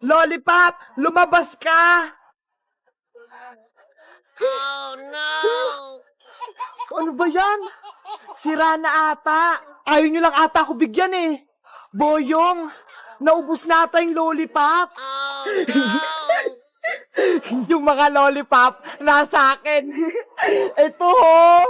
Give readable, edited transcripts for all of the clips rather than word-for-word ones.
Lollipop, lumabas ka! Oh no! Ano ba yan? Sira na ata. Ayaw nyo lang ata ako bigyan eh. Boyong, naubos na ata yung lollipop. Oh no! Yung mga lollipop nasa akin. Ito ho.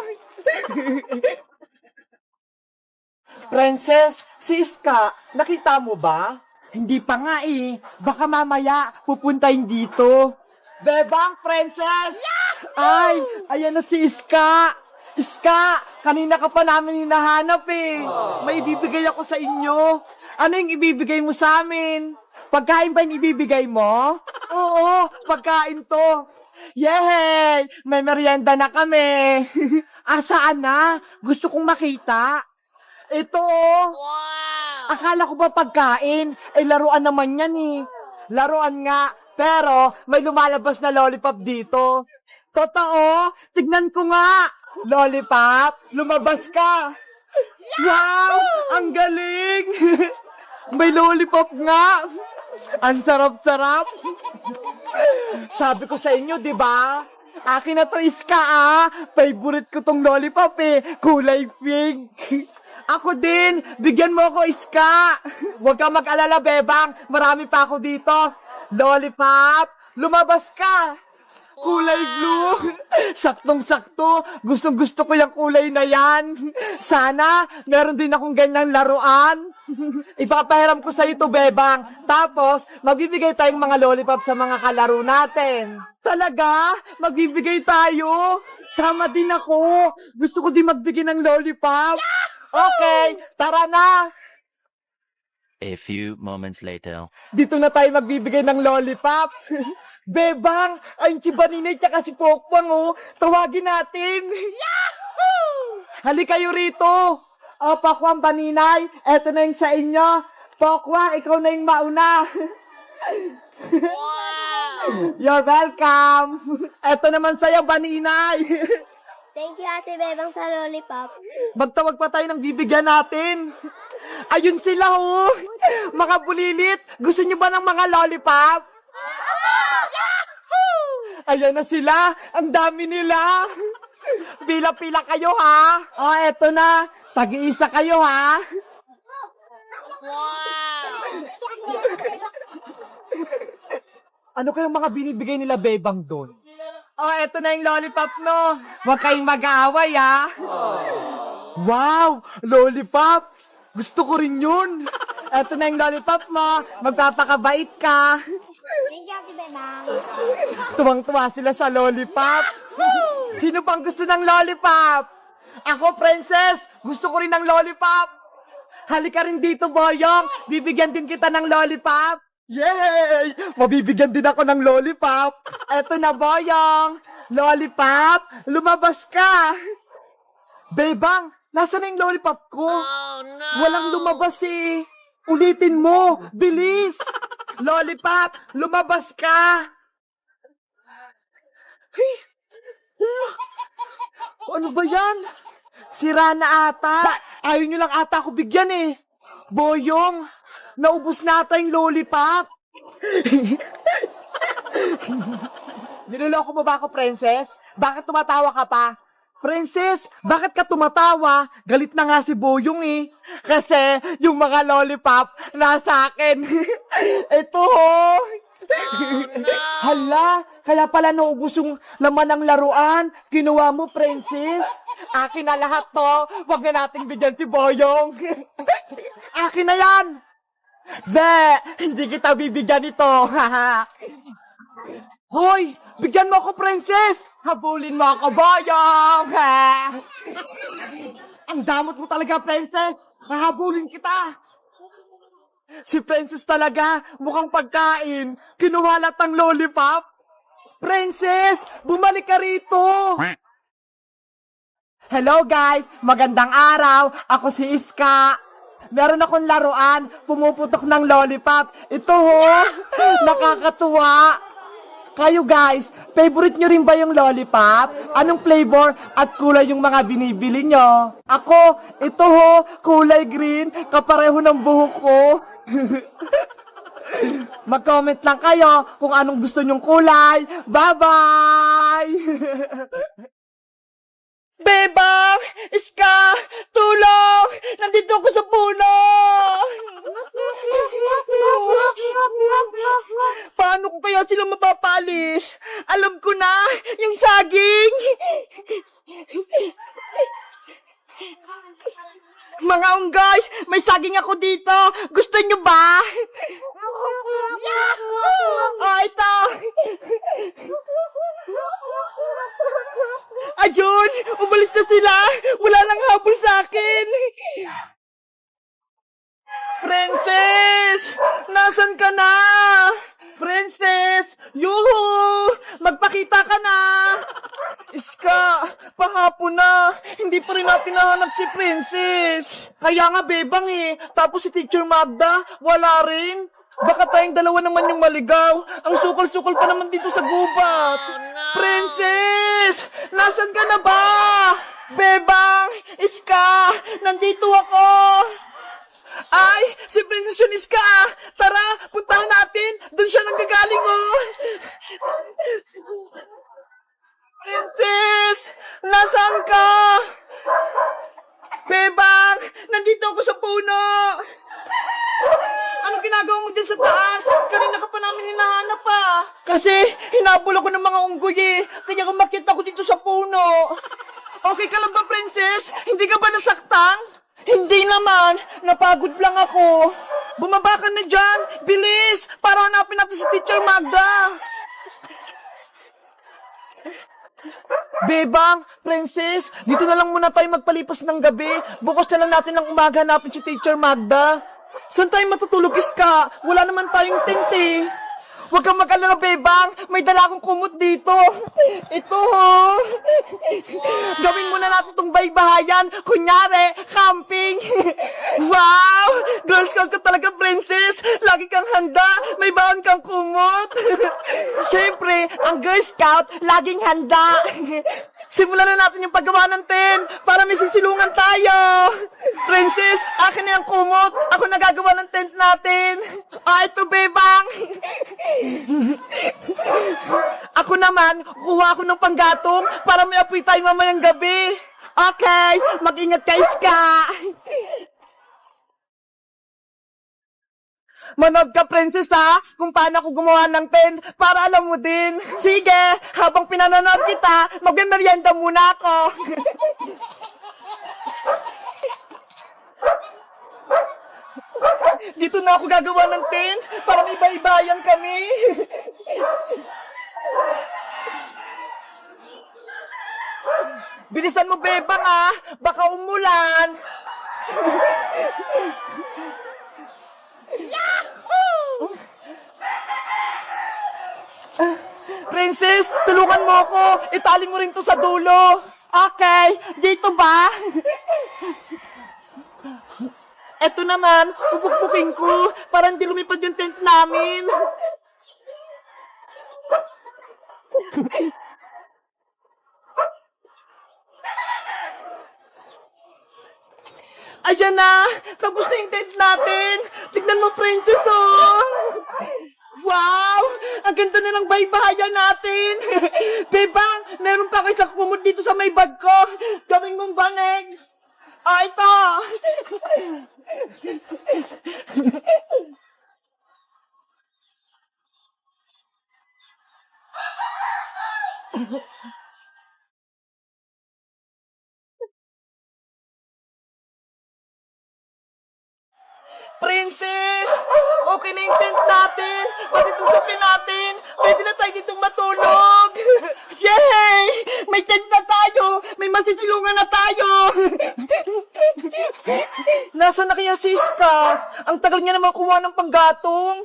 Princess, si Iska, nakita mo ba? Hindi pa nga eh. Baka mamaya pupuntahin dito. Bebang, Princess! Ay, ayan na si Iska. Iska, kanina ka pa namin hinahanap eh. May ibibigay ako sa inyo. Ano yung ibibigay mo sa amin? Pagkain ba yung ibibigay mo? Oo, pagkain to. Yay! May merienda na kami. Saan na? Gusto kong makita. Ito oh. Wow! Akala ko ba pagkain? Laruan naman yan eh. Laruan nga, pero may lumalabas na lollipop dito. Totoo? Tignan ko nga. Lollipop, lumabas ka. Wow! Ang galing! May lollipop nga. Ang sarap-sarap. Sabi ko sa inyo, di ba? Akin na to, Iska ah. Favorite ko tong lollipop eh. Kulay pink. Ako din. Bigyan mo ako, Iska. Huwag ka mag-alala, Bebang. Marami pa ako dito. Lollipop, lumabas ka. Kulay blue. Saktong-sakto. Gustong-gusto ko yung kulay na yan. Sana, meron din akong ganyang laruan. Ipapahiram ko sa ito, Bebang. Tapos, magbibigay tayong mga lollipop sa mga kalaro natin. Talaga? Magbibigay tayo? Sama din ako. Gusto ko din magbigay ng lollipop. Okay, tara na. A few moments later. Dito na tayo magbibigay ng lollipop. Bebang, ayun si Baninay tsaka si Pokpang oh. Tawagin natin. Yahoo! Halika kayo rito. Pokwang, Baninay, eto na yung sa inyo. Pokwang, ikaw na yung mauna. Wow! You're welcome. Eto naman sa'yo, Baninay. Thank you, Ate Bebang, sa lollipop. Magtawag pa tayo ng bibigyan natin. Ayun sila oh. Mga bulilit, gusto nyo ba ng mga lollipop? Ayan na sila. Ang dami nila. Pila-pila kayo ha. Eto na. Tag-iisa kayo ha. Wow! Ano kayong mga binibigay nila Bebang doon? Eto na yung lollipop no. Huwag kayong mag-aaway ha. Wow, lollipop. Gusto ko rin yun. Eto na yung lollipop mo. Magpapakabait ka. Thank you, Ate Bebang. Tuwang-tuwa sila sa lollipop. Sino pang gusto ng lollipop? Ako, Princess. Gusto ko rin ng lollipop. Halika rin dito, Boyong. Bibigyan din kita ng lollipop. Yay! Mabibigyan din ako ng lollipop. Eto na, Boyong. Lollipop, lumabas ka. Bebang, nasa na yung lollipop ko? Oh no! Walang lumabas eh. Ulitin mo. Bilis. Lollipop, lumabas ka. Hey. Ano ba yan? Sira na ata. Ayaw nyo lang ata ako bigyan eh. Boyong, naubos na ata yung lollipop. Niloloko mo ba ako, Princess? Bakit tumatawa ka pa? Princess, bakit ka tumatawa? Galit na nga si Boyong eh. Kasi yung mga lollipop nasa akin. Ito ho. Hala, kaya pala naubos yung laman ng laruan. Kinuha mo, Princess. Akin na lahat to. Huwag na nating bigyan si Boyong. Akin na yan. Be, hindi kita bibigyan ito. Hoy, bigyan mo ako, Princess. Habulin mo ako, Boyong. Ang damot mo talaga, Princess. Hahabulin kita. Si Princess talaga, mukhang pagkain. Kinuha lahat ng lollipop. Princess, bumalik ka rito. Hello guys, magandang araw. Ako si Iska. Meron akong laruan, pumuputok ng lollipop. Ito ho, nakakatuwa. Kayo guys, favorite nyo rin ba yung lollipop? Anong flavor at kulay yung mga binibili nyo? Ako, ito ho, kulay green, kapareho ng buhok ko. Mag-comment lang kayo kung anong gusto nyong kulay. Bye-bye! Bebang! Iska! Tulong! Nandito ako sa puno! Paano ko kaya sila mapapalis? Alam ko na! Yung saging! Mga unggay! May saging ako dito! Gusto nyo ba? Oh, ito! Ayun! Umalis na sila! Wala nang habol sa akin! Princess! Nasaan ka na? Princess! Yuhu! Magpakita ka na! Iska! Pahapon na! Hindi pa rin natin nahanap si Princess! Kaya nga, Bebang eh! Tapos si Teacher Magda, wala rin! Baka tayong dalawa naman yung maligaw. Ang sukol-sukol pa naman dito sa gubat. Oh, no. Princess! Nasaan ka na ba? Bebang! Iska! Nandito ako! Ay! Si Princess yun, Iska! Tara! Puntahan natin! Doon siya nanggagaling, oh! Princess! Nasaan ka? Bebang! Nandito ako sa puno! Anong ginagawa mo dyan sa taas? Kanina ka pa namin hinahanap pa. Kasi hinabol ako ng mga unggoy eh. Kaya umakyat ako dito sa puno. Okay ka lang ba, Princess? Hindi ka ba nasaktan? Hindi naman. Napagod lang ako. Bumaba ka na dyan. Bilis! Para hanapin natin si Teacher Magda. Bebang, Princess, dito na lang muna tayo magpalipas ng gabi. Bukas na lang natin ng umaga hanapin si Teacher Magda. Saan tayo matutulog, Iska? Wala naman tayong tent eh. Huwag kang mag-alala, Bebang. May dala akong kumot dito. Ito, ho. Gawin muna natin itong baybahayan. Kunyari, camping. Wow! Girl Scout ka talaga, Princess. Lagi kang handa. May baon kang kumot. Siyempre, ang Girl Scout, laging handa. Simulan na natin yung paggawa ng tent para may sisilungan tayo. Princess, akin na yung kumot. Ako nagagawa ng tent natin. Ito, Bebang. Ako naman, kuha ako ng panggatong para may apoy tayo mamayang gabi. Okay, mag-ingat ka, Iska. Manood ka, Princess, ha? Kung paano ako gumawa ng tent para alam mo din. Sige, habang pinanonood kita, magmerienda muna ako. Dito na ako gagawa ng tent para may baybayan kami. Bilisan mo, Bebang, ha? Baka umulan. Princess, tulungan mo ako. Itali mo rin to sa dulo. Okay, dito ba? Eto naman, pupukpukin ko para hindi lumipad yung tent namin. Ayan na! Tapos na yung tent natin! Tignan mo, Princess, oh! Wow! Ang ganda na ng baybahayan natin! Bebang, meron pa ako isang kumot dito sa may bag ko! Gawin mong banig! Ito! Princess! Okay na yung tent natin! Pati itong sapin natin! Pwede na tayo ditong matulog! Yay! May tent na tayo! May masisilungan na tayo! Nasaan na kaya si Iska? Ang tagal niya naman kuha ng panggatong!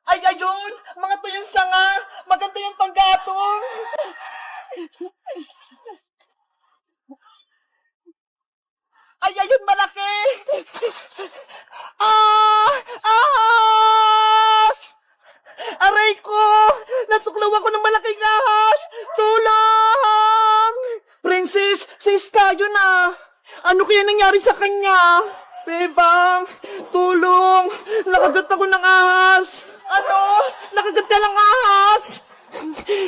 Ay, ayun! Mga tuyong sanga! Maganda yung panggatong! Ay, ayun, malaki! Ahas! Aray ko! Natuklaw ako ng malaking ahas! Tulong! Princess, si Iska yun ah! Ano kaya nangyari sa kanya? Bebang, tulong! Nakagat ako ng ahas! Ano? Nakagat ka ng ahas!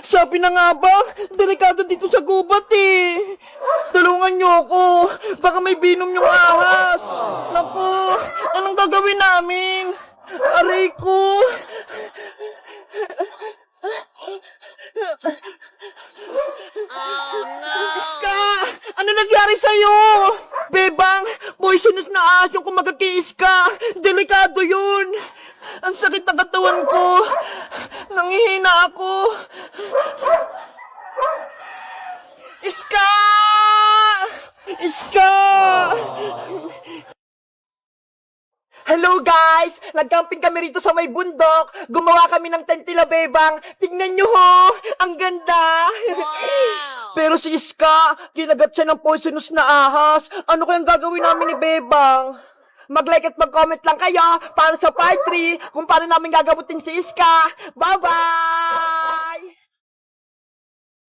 Sabi na nga ba, delikado dito sa gubat eh. Tulungan niyo ako. Baka may binom yung ahas. Naku, anong gagawin namin? Aray ko. Oh no! Iska! Ano nangyari sa'yo? Bebang, poisonous na ahas yung kumagat kay Iska. Delikado yun. Ang sakit ng katawan ko. Nangihina ako. Iska! Iska! Hello guys! Nag-camping kami rito sa may bundok. Gumawa kami ng tent nila, Bebang. Tingnan nyo ho! Ang ganda! Wow! Pero si Iska, kinagat siya ng poisonous na ahas. Ano kayang gagawin namin ni Bebang? Mag-like at mag-comment lang kayo para sa part 3 kung paano namin gagamutin si Iska. Bye-bye!